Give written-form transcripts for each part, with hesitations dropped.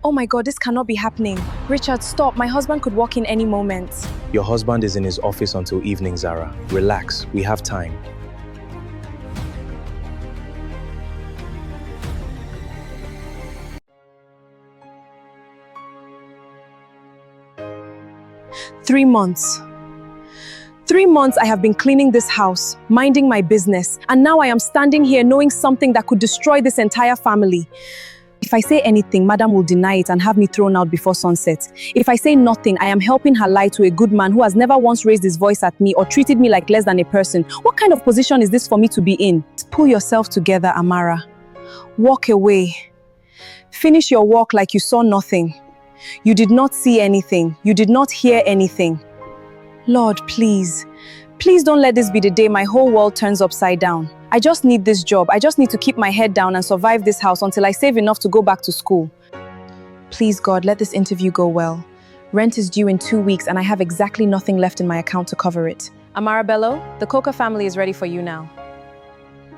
Oh my God, this cannot be happening. Richard, stop. My husband could walk in any moment. Your husband is in his office until evening, Zara. Relax, we have time. Three months. 3 months I have been cleaning this house, minding my business, and now I am standing here knowing something that could destroy this entire family. If I say anything, Madam will deny it and have me thrown out before sunset. If I say nothing, I am helping her lie to a good man who has never once raised his voice at me or treated me like less than a person. What kind of position is this for me to be in? Pull yourself together, Amara. Walk away. Finish your walk like you saw nothing. You did not see anything. You did not hear anything. Lord, please. Please don't let this be the day my whole world turns upside down. I just need this job. I just need to keep my head down and survive this house until I save enough to go back to school. Please, God, let this interview go well. Rent is due in 2 weeks and I have exactly nothing left in my account to cover it. Amara Bello, the Coca family is ready for you now.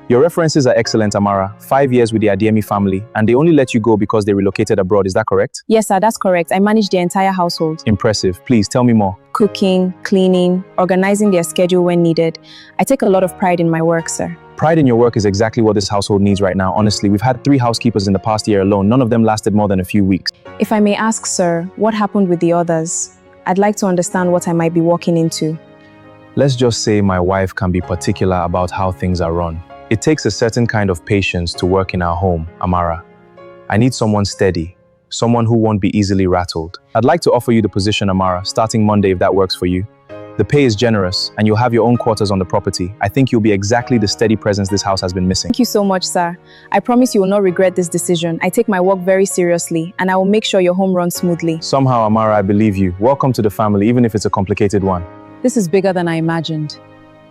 Your references are excellent, Amara. 5 years with the Adiemi family, and they only let you go because they relocated abroad. Is that correct? Yes, sir, that's correct. I manage the entire household. Impressive. Please tell me more. Cooking, cleaning, organizing their schedule when needed. I take a lot of pride in my work, sir. Pride in your work is exactly what this household needs right now. Honestly, we've had 3 housekeepers in the past year alone. None of them lasted more than a few weeks. If I may ask, sir, what happened with the others? I'd like to understand what I might be walking into. Let's just say my wife can be particular about how things are run. It takes a certain kind of patience to work in our home, Amara. I need someone steady, someone who won't be easily rattled. I'd like to offer you the position, Amara, starting Monday if that works for you. The pay is generous, and you'll have your own quarters on the property. I think you'll be exactly the steady presence this house has been missing. Thank you so much, sir. I promise you will not regret this decision. I take my work very seriously, and I will make sure your home runs smoothly. Somehow, Amara, I believe you. Welcome to the family, even if it's a complicated one. This is bigger than I imagined.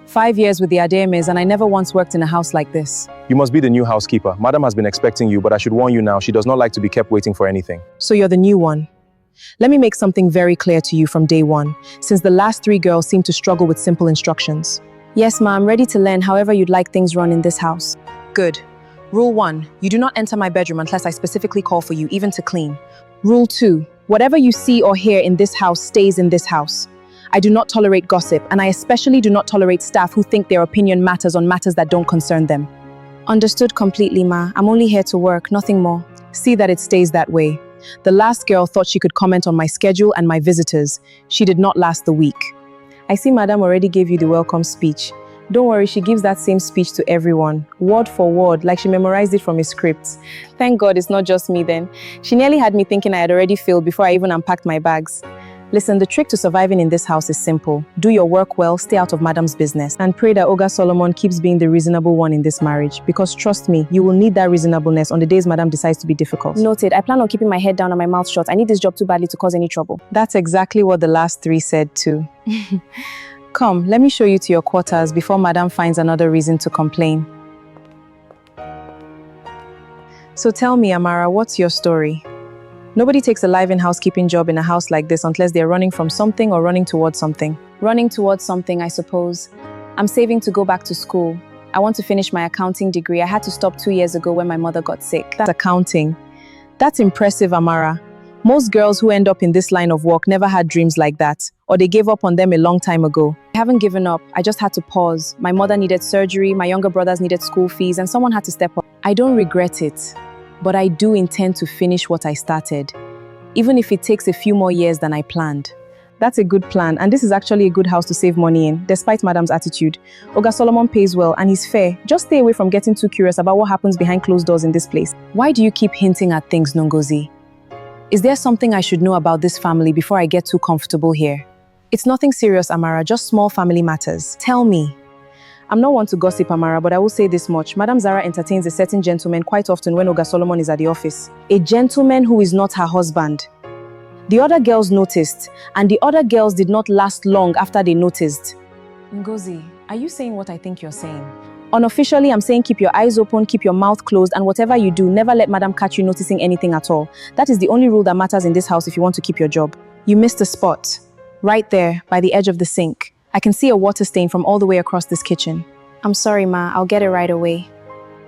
5 years with the Ademes, and I never once worked in a house like this. You must be the new housekeeper. Madam has been expecting you, but I should warn you now, she does not like to be kept waiting for anything. So you're the new one. Let me make something very clear to you from day one, since the last 3 girls seem to struggle with simple instructions. Yes, ma, I'm ready to learn however you'd like things run in this house. Good. Rule 1, you do not enter my bedroom unless I specifically call for you, even to clean. Rule 2, whatever you see or hear in this house stays in this house. I do not tolerate gossip, and I especially do not tolerate staff who think their opinion matters on matters that don't concern them. Understood completely, ma. I'm only here to work, nothing more. See that it stays that way. The last girl thought she could comment on my schedule and my visitors. She did not last the week. I see Madam already gave you the welcome speech. Don't worry, she gives that same speech to everyone, word for word, like she memorized it from a script. Thank God it's not just me then. She nearly had me thinking I had already failed before I even unpacked my bags. Listen, the trick to surviving in this house is simple. Do your work well, stay out of Madam's business, and pray that Oga Solomon keeps being the reasonable one in this marriage. Because trust me, you will need that reasonableness on the days Madam decides to be difficult. Noted. I plan on keeping my head down and my mouth shut. I need this job too badly to cause any trouble. That's exactly what the last 3 said too. Come, let me show you to your quarters before Madam finds another reason to complain. So tell me, Amara, what's your story? Nobody takes a live-in housekeeping job in a house like this unless they're running from something or running towards something. Running towards something, I suppose. I'm saving to go back to school. I want to finish my accounting degree. I had to stop 2 years ago when my mother got sick. That's accounting. That's impressive, Amara. Most girls who end up in this line of work never had dreams like that, or they gave up on them a long time ago. I haven't given up. I just had to pause. My mother needed surgery, my younger brothers needed school fees, and someone had to step up. I don't regret it. But I do intend to finish what I started, even if it takes a few more years than I planned. That's a good plan, and this is actually a good house to save money in, despite Madam's attitude. Oga Solomon pays well, and he's fair. Just stay away from getting too curious about what happens behind closed doors in this place. Why do you keep hinting at things, Nongozi? Is there something I should know about this family before I get too comfortable here? It's nothing serious, Amara, just small family matters. Tell me. I'm not one to gossip, Amara, but I will say this much. Madam Zara entertains a certain gentleman quite often when Oga Solomon is at the office. A gentleman who is not her husband. The other girls noticed, and the other girls did not last long after they noticed. Ngozi, are you saying what I think you're saying? Unofficially, I'm saying keep your eyes open, keep your mouth closed, and whatever you do, never let Madam catch you noticing anything at all. That is the only rule that matters in this house if you want to keep your job. You missed a spot. Right there, by the edge of the sink. I can see a water stain from all the way across this kitchen. I'm sorry, Ma. I'll get it right away.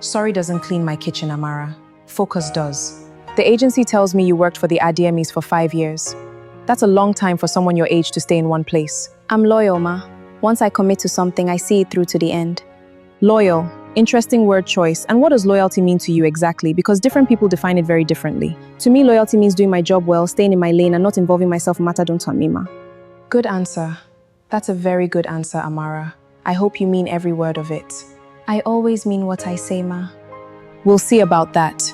Sorry doesn't clean my kitchen, Amara. Focus does. The agency tells me you worked for the Adiemis for 5 years. That's a long time for someone your age to stay in one place. I'm loyal, Ma. Once I commit to something, I see it through to the end. Loyal. Interesting word choice. And what does loyalty mean to you exactly? Because different people define it very differently. To me, loyalty means doing my job well, staying in my lane, and not involving myself in matter don't turn me, Ma. Good answer. That's a very good answer, Amara. I hope you mean every word of it. I always mean what I say, Ma. We'll see about that.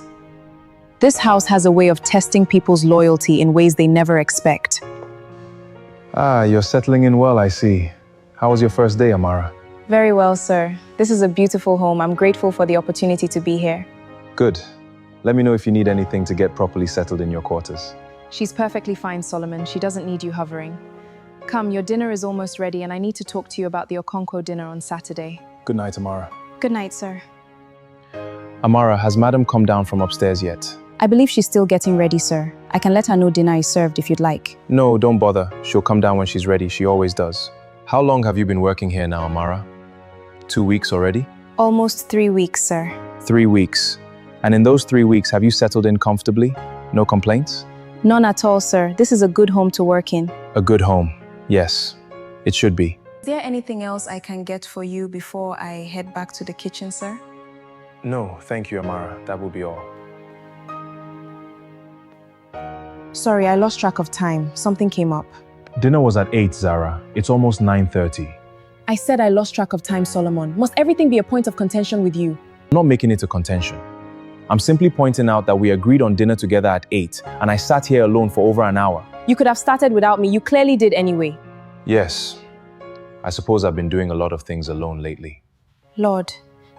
This house has a way of testing people's loyalty in ways they never expect. Ah, you're settling in well, I see. How was your first day, Amara? Very well, sir. This is a beautiful home. I'm grateful for the opportunity to be here. Good. Let me know if you need anything to get properly settled in your quarters. She's perfectly fine, Solomon. She doesn't need you hovering. Come, your dinner is almost ready, and I need to talk to you about the Okonkwo dinner on Saturday. Good night, Amara. Good night, sir. Amara, has Madam come down from upstairs yet? I believe she's still getting ready, sir. I can let her know dinner is served if you'd like. No, don't bother. She'll come down when she's ready. She always does. How long have you been working here now, Amara? 2 weeks already? Almost 3 weeks, sir. 3 weeks. And in those 3 weeks, have you settled in comfortably? No complaints? None at all, sir. This is a good home to work in. A good home. Yes, it should be. Is there anything else I can get for you before I head back to the kitchen, sir? No, thank you, Amara. That will be all. Sorry, I lost track of time. Something came up. Dinner was at 8, Zara. It's almost 9:30. I said I lost track of time, Solomon. Must everything be a point of contention with you? I'm not making it a contention. I'm simply pointing out that we agreed on dinner together at 8, and I sat here alone for over an hour. You could have started without me. You clearly did anyway. Yes. I suppose I've been doing a lot of things alone lately. Lord,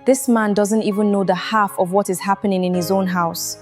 this man doesn't even know the half of what is happening in his own house.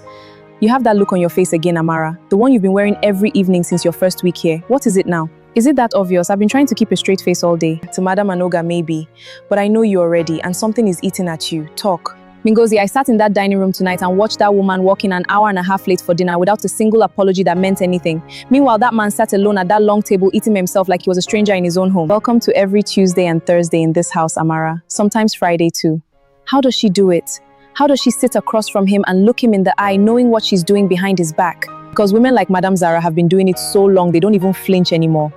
You have that look on your face again, Amara. The one you've been wearing every evening since your first week here. What is it now? Is it that obvious? I've been trying to keep a straight face all day. To Madam Anoga, maybe. But I know you already, and something is eating at you. Talk. Mingozi, I sat in that dining room tonight and watched that woman walk in an hour and a half late for dinner without a single apology that meant anything. Meanwhile, that man sat alone at that long table eating himself like he was a stranger in his own home. Welcome to every Tuesday and Thursday in this house, Amara. Sometimes Friday too. How does she do it? How does she sit across from him and look him in the eye, knowing what she's doing behind his back? Because women like Madam Zara have been doing it so long, they don't even flinch anymore.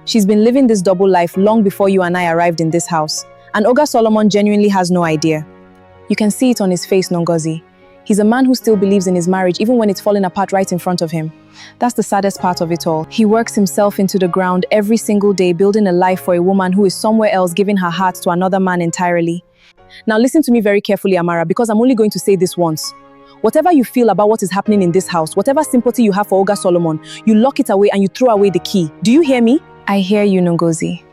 She's been living this double life long before you and I arrived in this house. And Oga Solomon genuinely has no idea. You can see it on his face, Nongozi. He's a man who still believes in his marriage even when it's falling apart right in front of him. That's the saddest part of it all. He works himself into the ground every single day, building a life for a woman who is somewhere else, giving her heart to another man entirely. Now listen to me very carefully, Amara, because I'm only going to say this once. Whatever you feel about what is happening in this house, whatever sympathy you have for Oga Solomon, you lock it away and you throw away the key. Do you hear me? I hear you, Nongozi.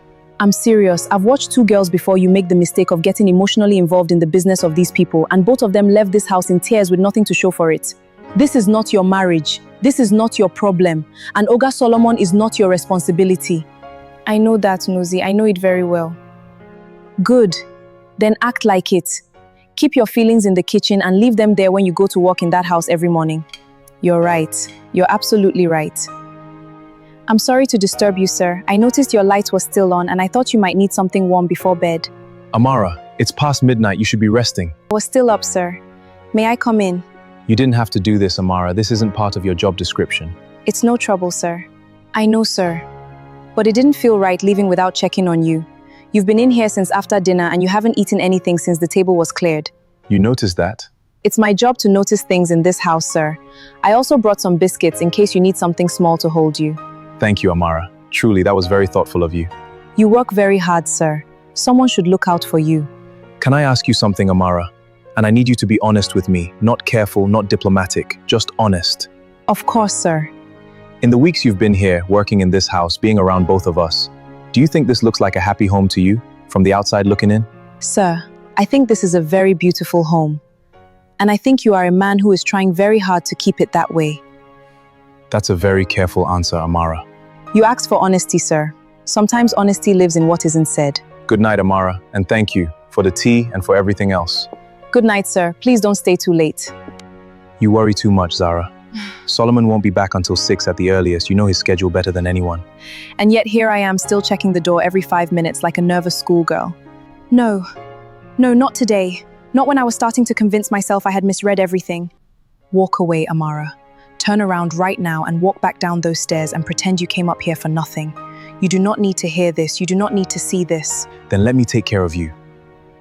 I'm serious. I've watched 2 girls before you make the mistake of getting emotionally involved in the business of these people, and both of them left this house in tears with nothing to show for it. This is not your marriage. This is not your problem. And Oga Solomon is not your responsibility. I know that, Nozi. I know it very well. Good. Then act like it. Keep your feelings in the kitchen and leave them there when you go to work in that house every morning. You're right. You're absolutely right. I'm sorry to disturb you, sir. I noticed your light was still on and I thought you might need something warm before bed. Amara, it's past midnight. You should be resting. I was still up, sir. May I come in? You didn't have to do this, Amara. This isn't part of your job description. It's no trouble, sir. I know, sir. But it didn't feel right leaving without checking on you. You've been in here since after dinner and you haven't eaten anything since the table was cleared. You noticed that? It's my job to notice things in this house, sir. I also brought some biscuits in case you need something small to hold you. Thank you, Amara. Truly, that was very thoughtful of you. You work very hard, sir. Someone should look out for you. Can I ask you something, Amara? And I need you to be honest with me. Not careful, not diplomatic, just honest. Of course, sir. In the weeks you've been here, working in this house, being around both of us, do you think this looks like a happy home to you, from the outside looking in? Sir, I think this is a very beautiful home. And I think you are a man who is trying very hard to keep it that way. That's a very careful answer, Amara. You asked for honesty, sir. Sometimes honesty lives in what isn't said. Good night, Amara, and thank you for the tea and for everything else. Good night, sir. Please don't stay too late. You worry too much, Zara. Solomon won't be back until 6 at the earliest. You know his schedule better than anyone. And yet here I am still checking the door every 5 minutes like a nervous schoolgirl. No, not today. Not when I was starting to convince myself I had misread everything. Walk away, Amara. Turn around right now and walk back down those stairs and pretend you came up here for nothing. You do not need to hear this. You do not need to see this. Then let me take care of you.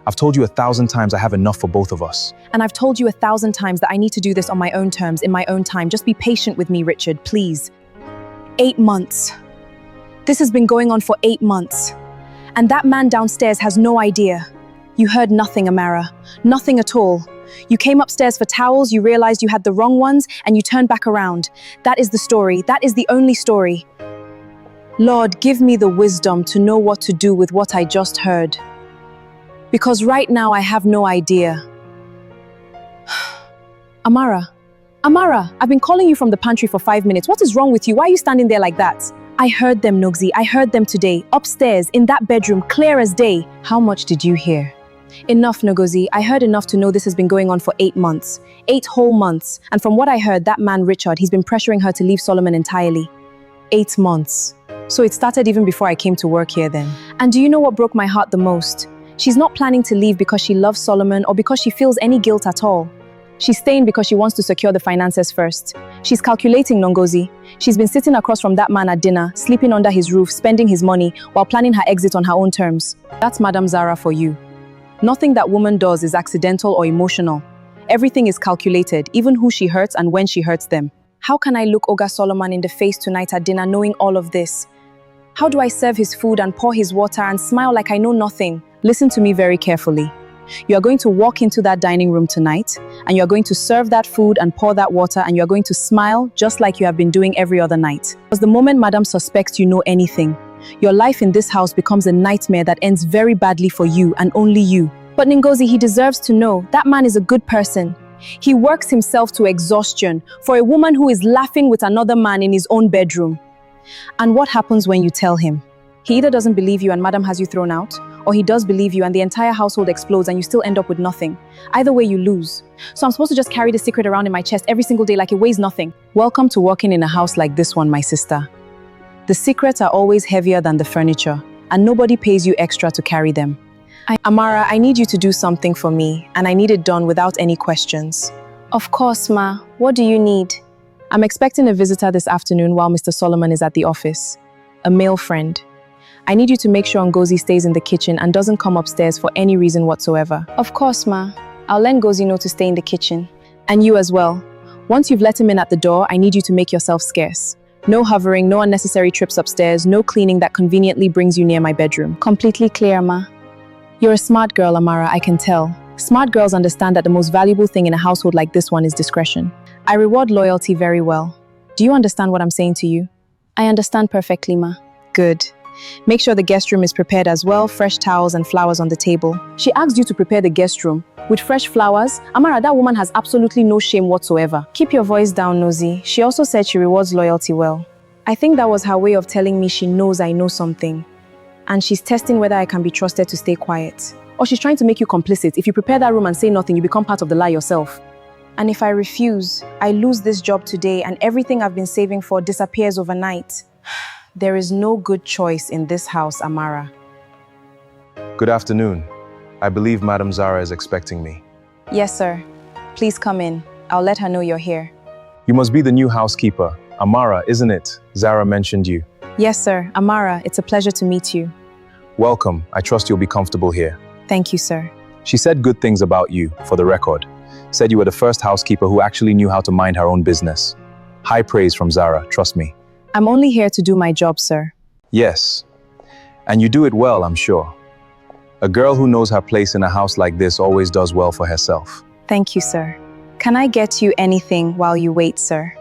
I've told you 1,000 times I have enough for both of us. And I've told you 1,000 times that I need to do this on my own terms, in my own time. Just be patient with me, Richard, please. 8 months. This has been going on for 8 months. And that man downstairs has no idea. You heard nothing, Amara. Nothing at all. You came upstairs for towels, you realized you had the wrong ones, and you turned back around. That is the story. That is the only story. Lord, give me the wisdom to know what to do with what I just heard. Because right now I have no idea. Amara, I've been calling you from the pantry for 5 minutes. What is wrong with you? Why are you standing there like that? I heard them, Nugzi. I heard them today, upstairs, in that bedroom, clear as day. How much did you hear? Enough, Ngozi. I heard enough to know this has been going on for 8 months. 8 whole months. And from what I heard, that man, Richard, he's been pressuring her to leave Solomon entirely. 8 months. So it started even before I came to work here then. And do you know what broke my heart the most? She's not planning to leave because she loves Solomon or because she feels any guilt at all. She's staying because she wants to secure the finances first. She's calculating, Nongozi. She's been sitting across from that man at dinner, sleeping under his roof, spending his money, while planning her exit on her own terms. That's Madam Zara for you. Nothing that woman does is accidental or emotional. Everything is calculated, even who she hurts and when she hurts them. How can I look Oga Solomon in the face tonight at dinner knowing all of this? How do I serve his food and pour his water and smile like I know nothing? Listen to me very carefully. You are going to walk into that dining room tonight, and you are going to serve that food and pour that water, and you are going to smile just like you have been doing every other night. Because the moment Madam suspects you know anything, your life in this house becomes a nightmare that ends very badly for you and only you. But Ngozi, he deserves to know. That man is a good person. He works himself to exhaustion for a woman who is laughing with another man in his own bedroom. And what happens when you tell him? He either doesn't believe you and Madam has you thrown out, or he does believe you and the entire household explodes and you still end up with nothing. Either way, you lose. So I'm supposed to just carry the secret around in my chest every single day like it weighs nothing. Welcome to working in a house like this one, my sister. The secrets are always heavier than the furniture, and nobody pays you extra to carry them. Amara, I need you to do something for me, and I need it done without any questions. Of course, Ma. What do you need? I'm expecting a visitor this afternoon while Mr. Solomon is at the office. A male friend. I need you to make sure Ngozi stays in the kitchen and doesn't come upstairs for any reason whatsoever. Of course, Ma. I'll let Ngozi know to stay in the kitchen. And you as well. Once you've let him in at the door, I need you to make yourself scarce. No hovering, no unnecessary trips upstairs, no cleaning that conveniently brings you near my bedroom. Completely clear, Ma. You're a smart girl, Amara, I can tell. Smart girls understand that the most valuable thing in a household like this one is discretion. I reward loyalty very well. Do you understand what I'm saying to you? I understand perfectly, Ma. Good. Make sure the guest room is prepared as well, fresh towels and flowers on the table. She asked you to prepare the guest room with fresh flowers. Amara, that woman has absolutely no shame whatsoever. Keep your voice down, Nosy. She also said she rewards loyalty well. I think that was her way of telling me she knows I know something. And she's testing whether I can be trusted to stay quiet. Or she's trying to make you complicit. If you prepare that room and say nothing, you become part of the lie yourself. And if I refuse, I lose this job today and everything I've been saving for disappears overnight. There is no good choice in this house, Amara. Good afternoon. I believe Madam Zara is expecting me. Yes, sir. Please come in. I'll let her know you're here. You must be the new housekeeper. Amara, isn't it? Zara mentioned you. Yes, sir. Amara, it's a pleasure to meet you. Welcome. I trust you'll be comfortable here. Thank you, sir. She said good things about you, for the record. Said you were the first housekeeper who actually knew how to mind her own business. High praise from Zara, trust me. I'm only here to do my job, sir. Yes. And you do it well, I'm sure. A girl who knows her place in a house like this always does well for herself. Thank you, sir. Can I get you anything while you wait, sir?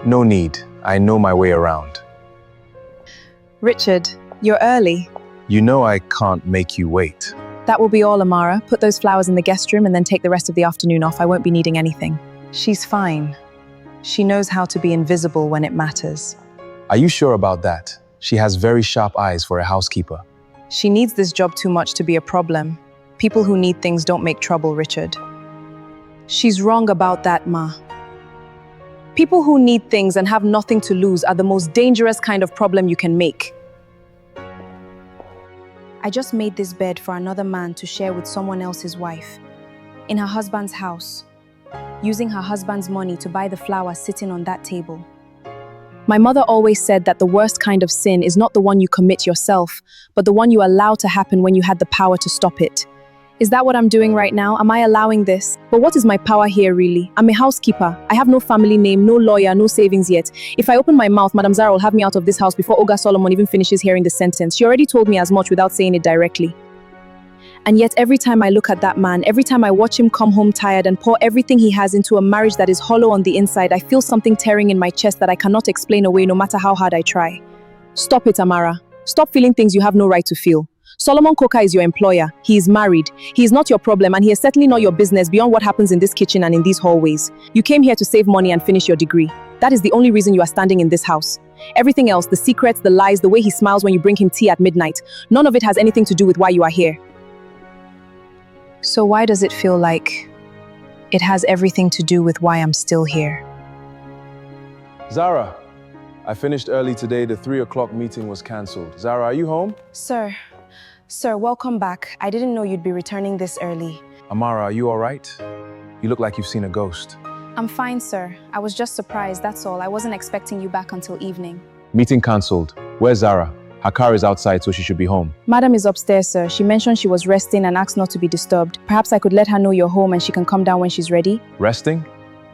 No need. I know my way around. Richard, you're early. You know I can't make you wait. That will be all, Amara. Put those flowers in the guest room and then take the rest of the afternoon off. I won't be needing anything. She's fine. She knows how to be invisible when it matters. Are you sure about that? She has very sharp eyes for a housekeeper. She needs this job too much to be a problem. People who need things don't make trouble, Richard. She's wrong about that, Ma. People who need things and have nothing to lose are the most dangerous kind of problem you can make. I just made this bed for another man to share with someone else's wife, in her husband's house. using her husband's money to buy the flower sitting on that table. My mother always said that the worst kind of sin is not the one you commit yourself, but the one you allow to happen when you had the power to stop it. Is that what I'm doing right now? Am I allowing this? But what is my power here really? I'm a housekeeper. I have no family name, no lawyer, no savings yet. If I open my mouth, Madam Zara will have me out of this house before Olga Solomon even finishes hearing the sentence. She already told me as much without saying it directly. And yet every time I look at that man, every time I watch him come home tired and pour everything he has into a marriage that is hollow on the inside, I feel something tearing in my chest that I cannot explain away no matter how hard I try. Stop it, Amara. Stop feeling things you have no right to feel. Solomon Coker is your employer. He is married. He is not your problem, and he is certainly not your business beyond what happens in this kitchen and in these hallways. You came here to save money and finish your degree. That is the only reason you are standing in this house. Everything else, the secrets, the lies, the way he smiles when you bring him tea at midnight, none of it has anything to do with why you are here. So why does it feel like it has everything to do with why I'm still here? Zara, I finished early today. The 3 o'clock meeting was cancelled. Zara, are you home? Sir, welcome back. I didn't know you'd be returning this early. Amara, are you all right? You look like you've seen a ghost. I'm fine, sir. I was just surprised, that's all. I wasn't expecting you back until evening. Meeting cancelled. Where's Zara? Her car is outside, so she should be home. Madam is upstairs, sir. She mentioned she was resting and asked not to be disturbed. Perhaps I could let her know you're home and she can come down when she's ready. Resting?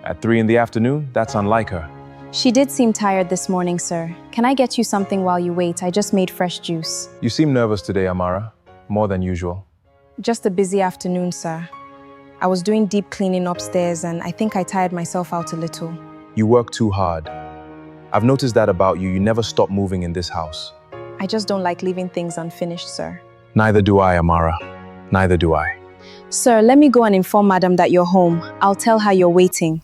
At 3 in the afternoon? That's unlike her. She did seem tired this morning, sir. Can I get you something while you wait? I just made fresh juice. You seem nervous today, Amara. More than usual. Just a busy afternoon, sir. I was doing deep cleaning upstairs and I think I tired myself out a little. You work too hard. I've noticed that about you. You never stop moving in this house. I just don't like leaving things unfinished, sir. Neither do I, Amara. Neither do I. Sir, let me go and inform Madam that you're home. I'll tell her you're waiting.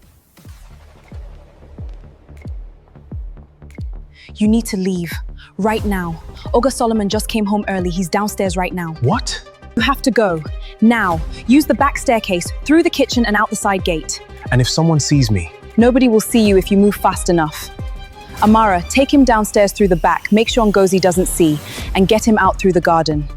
You need to leave. Right now. Olga Solomon just came home early. He's downstairs right now. What? You have to go. Now. Use the back staircase, through the kitchen and out the side gate. And if someone sees me? Nobody will see you if you move fast enough. Amara, take him downstairs through the back. Make sure Ngozi doesn't see. And get him out through the garden.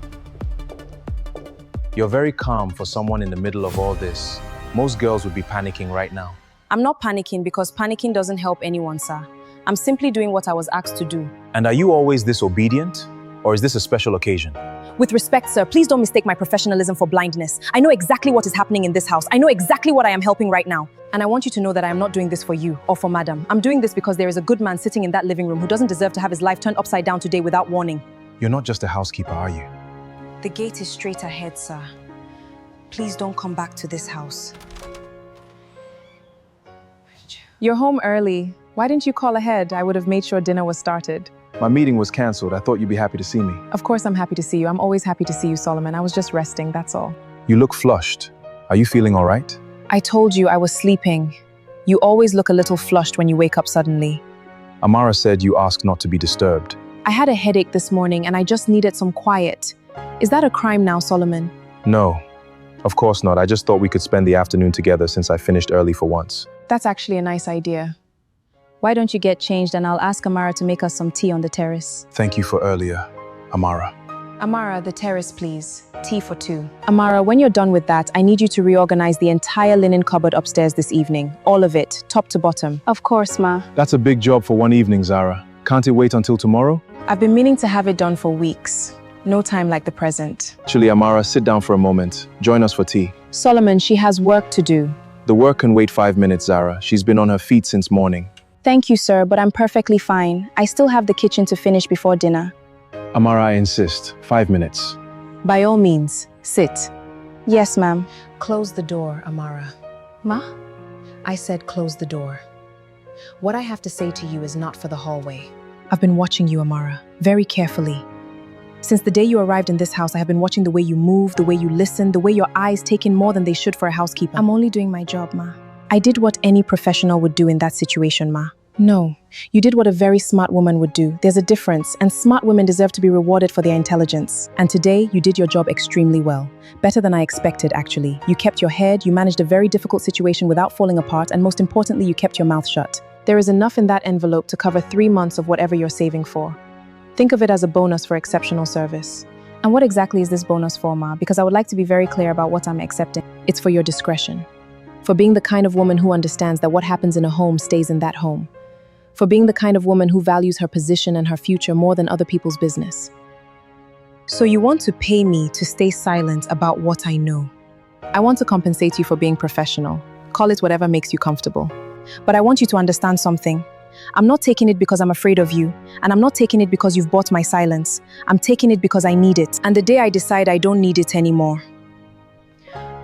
You're very calm for someone in the middle of all this. Most girls would be panicking right now. I'm not panicking because panicking doesn't help anyone, sir. I'm simply doing what I was asked to do. And are you always this obedient? Or is this a special occasion? With respect, sir, please don't mistake my professionalism for blindness. I know exactly what is happening in this house. I know exactly what I am helping right now. And I want you to know that I am not doing this for you or for Madam. I'm doing this because there is a good man sitting in that living room who doesn't deserve to have his life turned upside down today without warning. You're not just a housekeeper, are you? The gate is straight ahead, sir. Please don't come back to this house. You're home early. Why didn't you call ahead? I would have made sure dinner was started. My meeting was cancelled. I thought you'd be happy to see me. Of course I'm happy to see you. I'm always happy to see you, Solomon. I was just resting, that's all. You look flushed. Are you feeling all right? I told you I was sleeping. You always look a little flushed when you wake up suddenly. Amara said you asked not to be disturbed. I had a headache this morning and I just needed some quiet. Is that a crime now, Solomon? No, of course not. I just thought we could spend the afternoon together since I finished early for once. That's actually a nice idea. Why don't you get changed and I'll ask Amara to make us some tea on the terrace. Thank you for earlier, Amara. Amara, the terrace, please. Tea for two. Amara, when you're done with that, I need you to reorganize the entire linen cupboard upstairs this evening. All of it, top to bottom. Of course, Ma. That's a big job for one evening, Zara. Can't it wait until tomorrow? I've been meaning to have it done for weeks. No time like the present. Actually, Amara, sit down for a moment. Join us for tea. Solomon, she has work to do. The work can wait 5 minutes, Zara. She's been on her feet since morning. Thank you, sir, but I'm perfectly fine. I still have the kitchen to finish before dinner. Amara, I insist. 5 minutes. By all means, sit. Yes, ma'am. Close the door, Amara. Ma? I said close the door. What I have to say to you is not for the hallway. I've been watching you, Amara, very carefully. Since the day you arrived in this house, I have been watching the way you move, the way you listen, the way your eyes take in more than they should for a housekeeper. I'm only doing my job, Ma. I did what any professional would do in that situation, Ma. No, you did what a very smart woman would do. There's a difference, and smart women deserve to be rewarded for their intelligence. And today, you did your job extremely well. Better than I expected, actually. You kept your head, you managed a very difficult situation without falling apart, and most importantly, you kept your mouth shut. There is enough in that envelope to cover 3 months of whatever you're saving for. Think of it as a bonus for exceptional service. And what exactly is this bonus for, Ma? Because I would like to be very clear about what I'm accepting. It's for your discretion. For being the kind of woman who understands that what happens in a home stays in that home. For being the kind of woman who values her position and her future more than other people's business. So you want to pay me to stay silent about what I know. I want to compensate you for being professional. Call it whatever makes you comfortable. But I want you to understand something. I'm not taking it because I'm afraid of you, and I'm not taking it because you've bought my silence. I'm taking it because I need it, and the day I decide I don't need it anymore.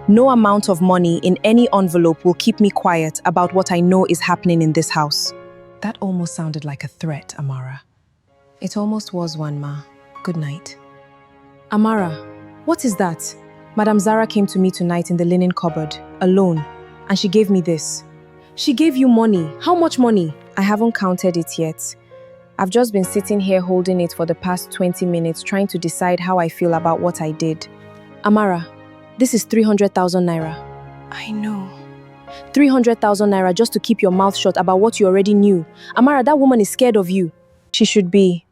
No amount of money in any envelope will keep me quiet about what I know is happening in this house. That almost sounded like a threat, Amara. It almost was one, Ma. Good night. Amara, what is that? Madam Zara came to me tonight in the linen cupboard, alone, and she gave me this. She gave you money. How much money? I haven't counted it yet. I've just been sitting here holding it for the past 20 minutes trying to decide how I feel about what I did. Amara, this is 300,000 naira. I know. 300,000 naira just to keep your mouth shut about what you already knew. Amara, that woman is scared of you. She should be.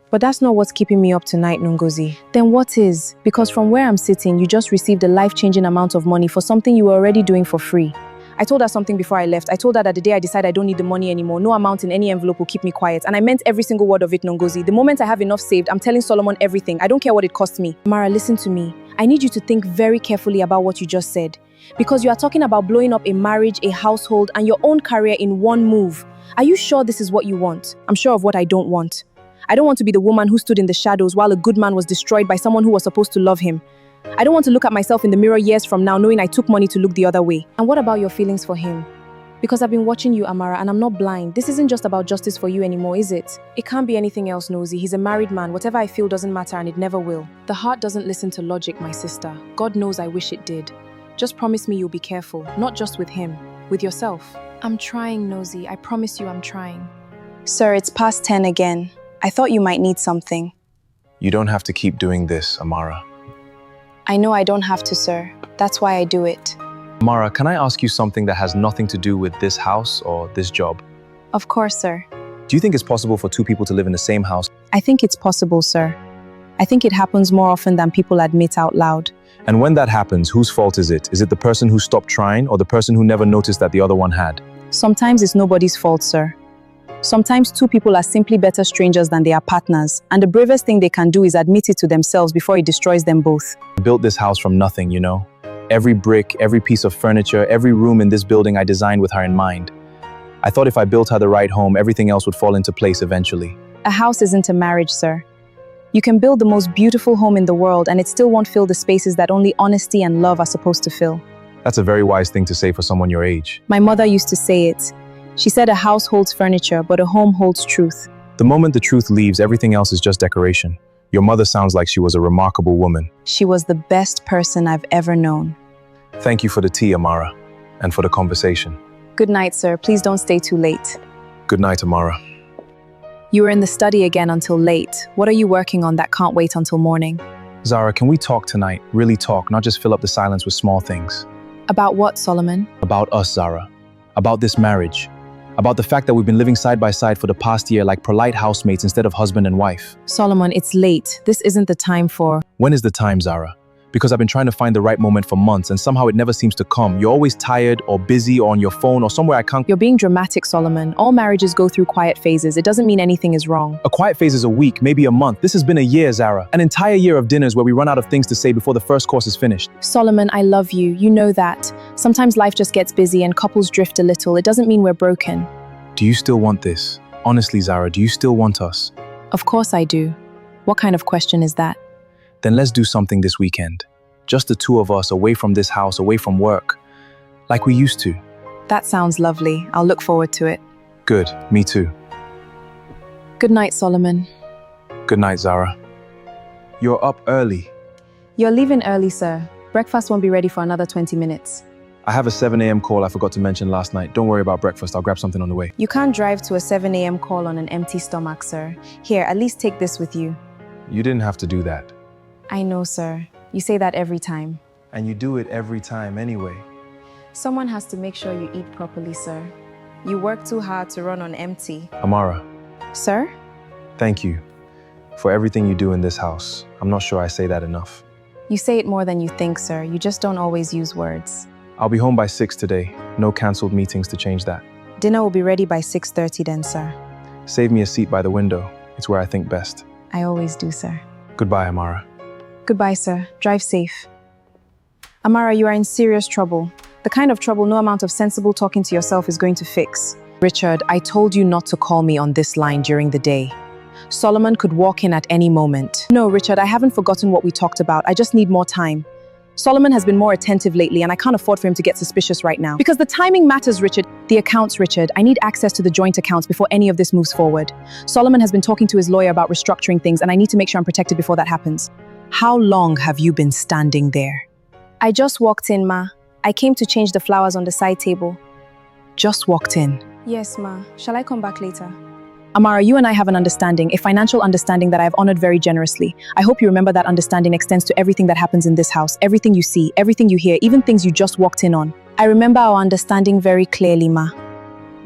But that's not what's keeping me up tonight, Nungozi. Then what is? Because from where I'm sitting, you just received a life-changing amount of money for something you were already doing for free. I told her something before I left. I told her that the day I decide I don't need the money anymore, no amount in any envelope will keep me quiet. And I meant every single word of it, Nongozi. The moment I have enough saved, I'm telling Solomon everything. I don't care what it costs me. Mara, listen to me. I need you to think very carefully about what you just said. Because you are talking about blowing up a marriage, a household, and your own career in one move. Are you sure this is what you want? I'm sure of what I don't want. I don't want to be the woman who stood in the shadows while a good man was destroyed by someone who was supposed to love him. I don't want to look at myself in the mirror years from now knowing I took money to look the other way. And what about your feelings for him? Because I've been watching you, Amara, and I'm not blind. This isn't just about justice for you anymore, is it? It can't be anything else, Nosy. He's a married man. Whatever I feel doesn't matter and it never will. The heart doesn't listen to logic, my sister. God knows I wish it did. Just promise me you'll be careful, not just with him, with yourself. I'm trying, Nosy. I promise you I'm trying. Sir, it's past 10 again. I thought you might need something. You don't have to keep doing this, Amara. I know I don't have to, sir. That's why I do it. Amara, can I ask you something that has nothing to do with this house or this job? Of course, sir. Do you think it's possible for two people to live in the same house? I think it's possible, sir. I think it happens more often than people admit out loud. And when that happens, whose fault is it? Is it the person who stopped trying or the person who never noticed that the other one had? Sometimes it's nobody's fault, sir. Sometimes two people are simply better strangers than they are partners, and the bravest thing they can do is admit it to themselves before it destroys them both. I built this house from nothing, you know? Every brick, every piece of furniture, every room in this building I designed with her in mind. I thought if I built her the right home, everything else would fall into place eventually. A house isn't a marriage, sir. You can build the most beautiful home in the world and it still won't fill the spaces that only honesty and love are supposed to fill. That's a very wise thing to say for someone your age. My mother used to say it. She said a house holds furniture, but a home holds truth. The moment the truth leaves, everything else is just decoration. Your mother sounds like she was a remarkable woman. She was the best person I've ever known. Thank you for the tea, Amara, and for the conversation. Good night, sir. Please don't stay too late. Good night, Amara. You were in the study again until late. What are you working on that can't wait until morning? Zara, can we talk tonight? Really talk, not just fill up the silence with small things. About what, Solomon? About us, Zara. About this marriage. About the fact that we've been living side by side for the past year like polite housemates instead of husband and wife. Solomon, it's late. This isn't the time for... When is the time, Zara? Because I've been trying to find the right moment for months and somehow it never seems to come. You're always tired or busy or on your phone or somewhere I can't... You're being dramatic, Solomon. All marriages go through quiet phases. It doesn't mean anything is wrong. A quiet phase is a week, maybe a month. This has been a year, Zara. An entire year of dinners where we run out of things to say before the first course is finished. Solomon, I love you. You know that. Sometimes life just gets busy and couples drift a little. It doesn't mean we're broken. Do you still want this? Honestly, Zara, do you still want us? Of course I do. What kind of question is that? Then let's do something this weekend. Just the two of us, away from this house, away from work. Like we used to. That sounds lovely. I'll look forward to it. Good, me too. Good night, Solomon. Good night, Zara. You're up early. You're leaving early, sir. Breakfast won't be ready for another 20 minutes. I have a 7 a.m. call I forgot to mention last night. Don't worry about breakfast, I'll grab something on the way. You can't drive to a 7 a.m. call on an empty stomach, sir. Here, at least take this with you. You didn't have to do that. I know, sir. You say that every time. And you do it every time anyway. Someone has to make sure you eat properly, sir. You work too hard to run on empty. Amara. Sir? Thank you for everything you do in this house. I'm not sure I say that enough. You say it more than you think, sir. You just don't always use words. I'll be home by 6 today. No cancelled meetings to change that. Dinner will be ready by 6:30 then, sir. Save me a seat by the window. It's where I think best. I always do, sir. Goodbye, Amara. Goodbye, sir. Drive safe. Amara, you are in serious trouble. The kind of trouble no amount of sensible talking to yourself is going to fix. Richard, I told you not to call me on this line during the day. Solomon could walk in at any moment. No, Richard, I haven't forgotten what we talked about. I just need more time. Solomon has been more attentive lately, and I can't afford for him to get suspicious right now. Because the timing matters, Richard. The accounts, Richard. I need access to the joint accounts before any of this moves forward. Solomon has been talking to his lawyer about restructuring things, and I need to make sure I'm protected before that happens. How long have you been standing there? I just walked in, Ma. I came to change the flowers on the side table. Just walked in. Yes, Ma. Shall I come back later? Amara, you and I have an understanding, a financial understanding that I have honored very generously. I hope you remember that understanding extends to everything that happens in this house, everything you see, everything you hear, even things you just walked in on. I remember our understanding very clearly, Ma.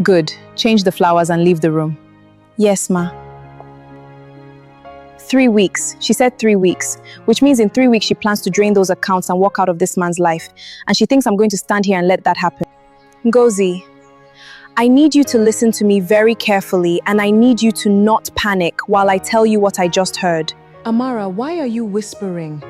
Good. Change the flowers and leave the room. Yes, Ma. 3 weeks. She said 3 weeks, which means in 3 weeks she plans to drain those accounts and walk out of this man's life. And she thinks I'm going to stand here and let that happen. Ngozi, I need you to listen to me very carefully, and I need you to not panic while I tell you what I just heard. Amara, why are you whispering?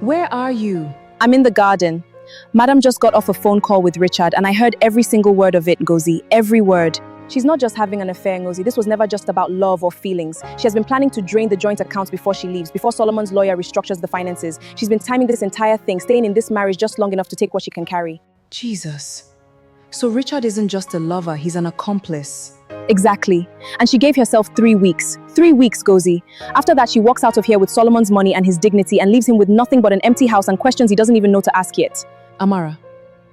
Where are you? I'm in the garden. Madam just got off a phone call with Richard, and I heard every single word of it, Ngozi. Every word. She's not just having an affair, Ngozi. This was never just about love or feelings. She has been planning to drain the joint accounts before she leaves, before Solomon's lawyer restructures the finances. She's been timing this entire thing, staying in this marriage just long enough to take what she can carry. Jesus. So Richard isn't just a lover, he's an accomplice. Exactly. And she gave herself 3 weeks. 3 weeks, Ngozi. After that, she walks out of here with Solomon's money and his dignity and leaves him with nothing but an empty house and questions he doesn't even know to ask yet. Amara,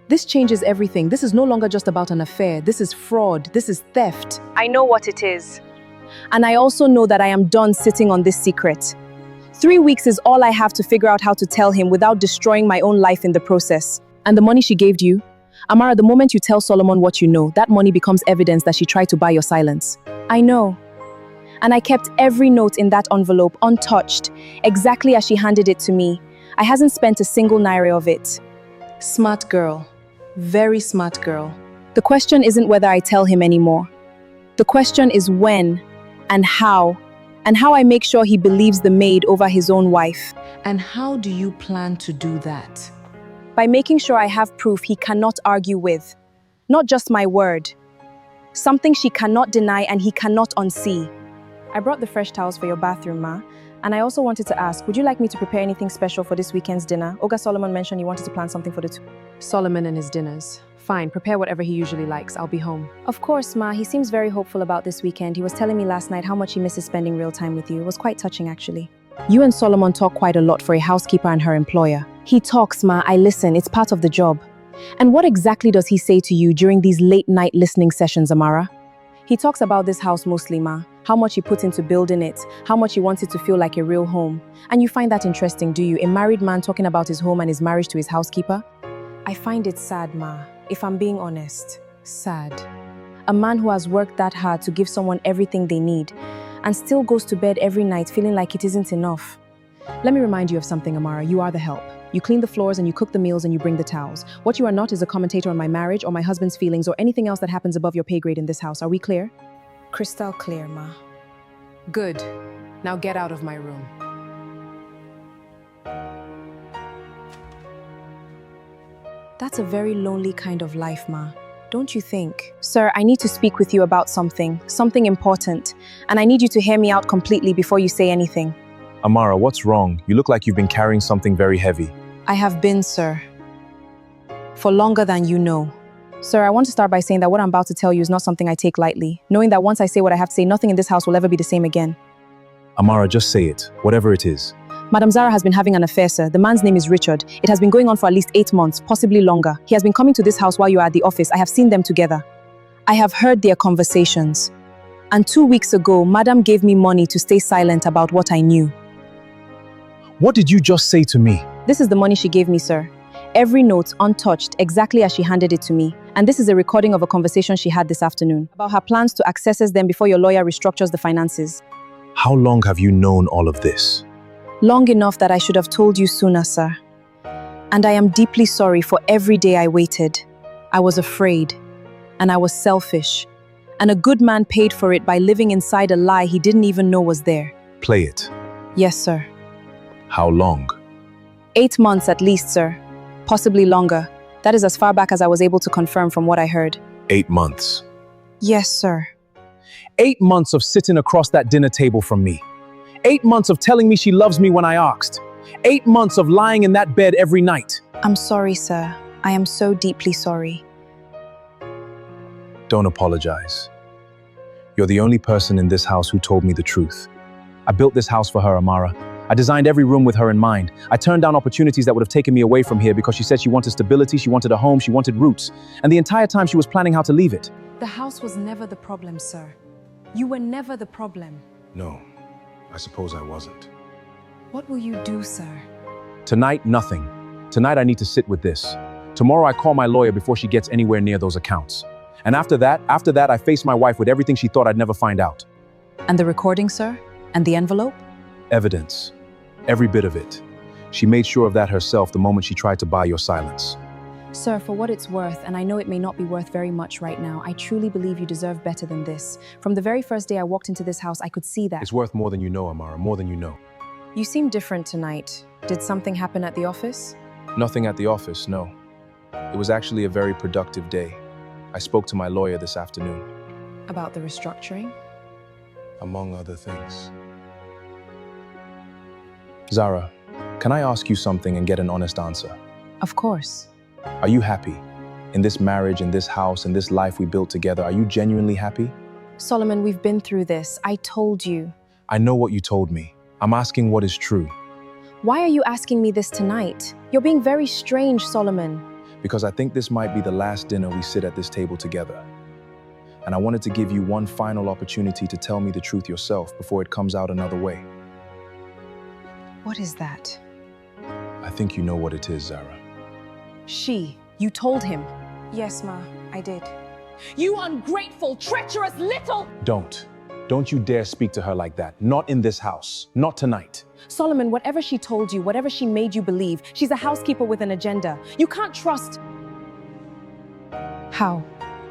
this changes everything. This is no longer just about an affair. This is fraud. This is theft. I know what it is. And I also know that I am done sitting on this secret. 3 weeks is all I have to figure out how to tell him without destroying my own life in the process. And the money she gave you? Amara, the moment you tell Solomon what you know, that money becomes evidence that she tried to buy your silence. I know. And I kept every note in that envelope untouched, exactly as she handed it to me. I hasn't spent a single naira of it. Smart girl. Very smart girl. The question isn't whether I tell him anymore. The question is when and how I make sure he believes the maid over his own wife. And how do you plan to do that? By making sure I have proof he cannot argue with. Not just my word. Something she cannot deny and he cannot unsee. I brought the fresh towels for your bathroom, Ma. And I also wanted to ask, would you like me to prepare anything special for this weekend's dinner? Oga Solomon mentioned he wanted to plan something for the two. Solomon and his dinners. Fine, prepare whatever he usually likes. I'll be home. Of course, Ma. He seems very hopeful about this weekend. He was telling me last night how much he misses spending real time with you. It was quite touching, actually. You and Solomon talk quite a lot for a housekeeper and her employer. He talks, Ma. I listen. It's part of the job. And what exactly does he say to you during these late-night listening sessions, Amara? He talks about this house mostly, Ma. How much he put into building it, how much he wants it to feel like a real home. And you find that interesting, do you? A married man talking about his home and his marriage to his housekeeper? I find it sad, Ma, if I'm being honest. Sad. A man who has worked that hard to give someone everything they need and still goes to bed every night feeling like it isn't enough. Let me remind you of something, Amara. You are the help. You clean the floors and you cook the meals and you bring the towels. What you are not is a commentator on my marriage or my husband's feelings or anything else that happens above your pay grade in this house. Are we clear? Crystal clear, Ma. Good. Now get out of my room. That's a very lonely kind of life, Ma. Don't you think? Sir, I need to speak with you about something important, and I need you to hear me out completely before you say anything. Amara, what's wrong? You look like you've been carrying something very heavy. I have been, sir. For longer than you know. Sir, I want to start by saying that what I'm about to tell you is not something I take lightly, knowing that once I say what I have to say, nothing in this house will ever be the same again. Amara, just say it, whatever it is. Madam Zara has been having an affair, sir. The man's name is Richard. It has been going on for at least 8 months, possibly longer. He has been coming to this house while you are at the office. I have seen them together. I have heard their conversations. And 2 weeks ago, Madam gave me money to stay silent about what I knew. What did you just say to me? This is the money she gave me, sir. Every note untouched, exactly as she handed it to me. And this is a recording of a conversation she had this afternoon about her plans to access them before your lawyer restructures the finances. How long have you known all of this? Long enough that I should have told you sooner, sir. And I am deeply sorry for every day I waited. I was afraid, and I was selfish. And a good man paid for it by living inside a lie he didn't even know was there. Play it. Yes, sir. How long? 8 months at least, sir. Possibly longer. That is as far back as I was able to confirm from what I heard. 8 months. Yes, sir. 8 months of sitting across that dinner table from me. 8 months of telling me she loves me when I asked. 8 months of lying in that bed every night. I'm sorry, sir. I am so deeply sorry. Don't apologize. You're the only person in this house who told me the truth. I built this house for her, Amara. I designed every room with her in mind. I turned down opportunities that would have taken me away from here because she said she wanted stability, she wanted a home, she wanted roots. And the entire time she was planning how to leave it. The house was never the problem, sir. You were never the problem. No, I suppose I wasn't. What will you do, sir? Tonight, nothing. Tonight I need to sit with this. Tomorrow I call my lawyer before she gets anywhere near those accounts. And after that, I face my wife with everything she thought I'd never find out. And the recording, sir? And the envelope? Evidence. Every bit of it. She made sure of that herself the moment she tried to buy your silence. Sir, for what it's worth, and I know it may not be worth very much right now, I truly believe you deserve better than this. From the very first day I walked into this house, I could see that. It's worth more than you know, Amara, more than you know. You seem different tonight. Did something happen at the office? Nothing at the office, no. It was actually a very productive day. I spoke to my lawyer this afternoon. About the restructuring? Among other things. Zara, can I ask you something and get an honest answer? Of course. Are you happy? In this marriage, in this house, in this life we built together, are you genuinely happy? Solomon, we've been through this. I told you. I know what you told me. I'm asking what is true. Why are you asking me this tonight? You're being very strange, Solomon. Because I think this might be the last dinner we sit at this table together. And I wanted to give you one final opportunity to tell me the truth yourself before it comes out another way. What is that? I think you know what it is, Zara. You told him. Yes, Ma, I did. You ungrateful, treacherous little... Don't you dare speak to her like that. Not in this house. Not tonight. Solomon, whatever she told you, whatever she made you believe, she's a housekeeper with an agenda. You can't trust... How?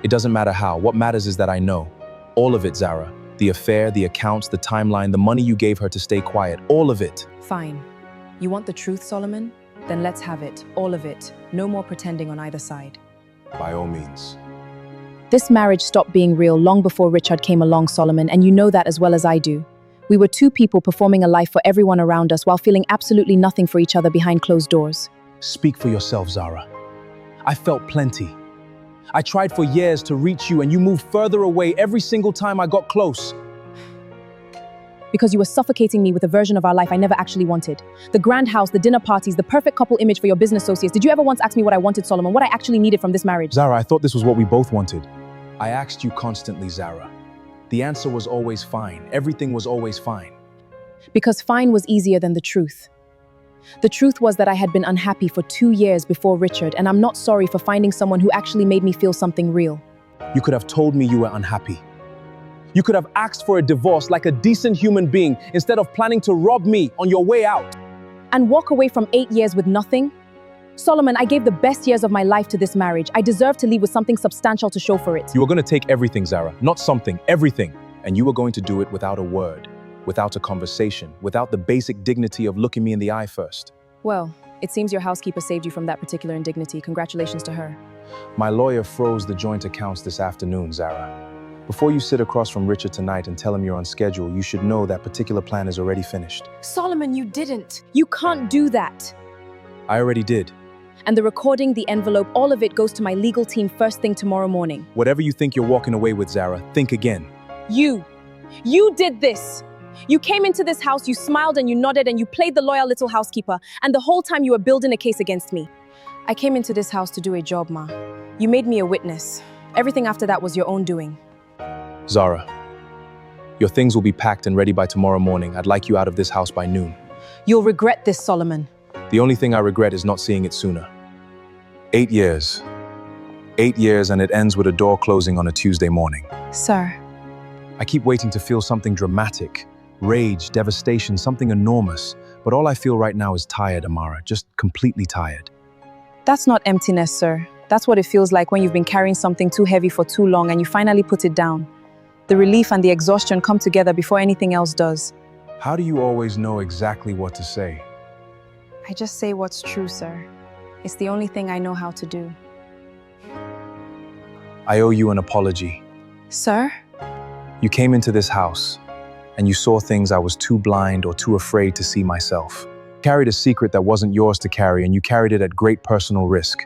It doesn't matter how. What matters is that I know. All of it, Zara. The affair, the accounts, the timeline, the money you gave her to stay quiet. All of it. Fine. You want the truth, Solomon? Then let's have it. All of it. No more pretending on either side. By all means. This marriage stopped being real long before Richard came along, Solomon, and you know that as well as I do. We were two people performing a life for everyone around us while feeling absolutely nothing for each other behind closed doors. Speak for yourself, Zara. I felt plenty. I tried for years to reach you and you moved further away every single time I got close. Because you were suffocating me with a version of our life I never actually wanted. The grand house, the dinner parties, the perfect couple image for your business associates. Did you ever once ask me what I wanted, Solomon? What I actually needed from this marriage? Zara, I thought this was what we both wanted. I asked you constantly, Zara. The answer was always fine. Everything was always fine. Because fine was easier than the truth. The truth was that I had been unhappy for 2 years before Richard, and I'm not sorry for finding someone who actually made me feel something real. You could have told me you were unhappy. You could have asked for a divorce like a decent human being instead of planning to rob me on your way out. And walk away from 8 years with nothing? Solomon, I gave the best years of my life to this marriage. I deserve to leave with something substantial to show for it. You were going to take everything, Zara. Not something, everything. And you were going to do it without a word, without a conversation, without the basic dignity of looking me in the eye first. Well, it seems your housekeeper saved you from that particular indignity. Congratulations to her. My lawyer froze the joint accounts this afternoon, Zara. Before you sit across from Richard tonight and tell him you're on schedule, you should know that particular plan is already finished. Solomon, you didn't. You can't do that. I already did. And the recording, the envelope, all of it goes to my legal team first thing tomorrow morning. Whatever you think you're walking away with, Zara, think again. You did this. You came into this house, you smiled and you nodded and you played the loyal little housekeeper. And the whole time you were building a case against me. I came into this house to do a job, Ma. You made me a witness. Everything after that was your own doing. Zara, your things will be packed and ready by tomorrow morning. I'd like you out of this house by noon. You'll regret this, Solomon. The only thing I regret is not seeing it sooner. 8 years. 8 years and it ends with a door closing on a Tuesday morning. Sir. I keep waiting to feel something dramatic. Rage, devastation, something enormous. But all I feel right now is tired, Amara. Just completely tired. That's not emptiness, sir. That's what it feels like when you've been carrying something too heavy for too long and you finally put it down. The relief and the exhaustion come together before anything else does. How do you always know exactly what to say? I just say what's true, sir. It's the only thing I know how to do. I owe you an apology. Sir? You came into this house, and you saw things I was too blind or too afraid to see myself. You carried a secret that wasn't yours to carry, and you carried it at great personal risk.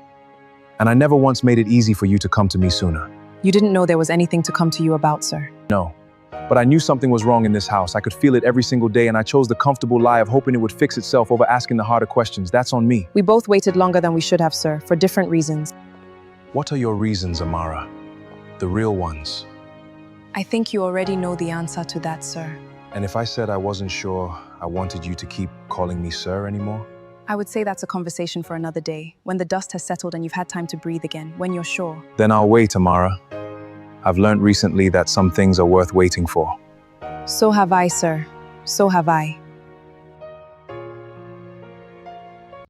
And I never once made it easy for you to come to me sooner. You didn't know there was anything to come to you about, sir. No. But I knew something was wrong in this house. I could feel it every single day, and I chose the comfortable lie of hoping it would fix itself over asking the harder questions. That's on me. We both waited longer than we should have, sir, for different reasons. What are your reasons, Amara? The real ones. I think you already know the answer to that, sir. And if I said I wasn't sure I wanted you to keep calling me sir anymore? I would say that's a conversation for another day, when the dust has settled and you've had time to breathe again, when you're sure. Then I'll wait, Amara. I've learned recently that some things are worth waiting for. So have I, sir. So have I.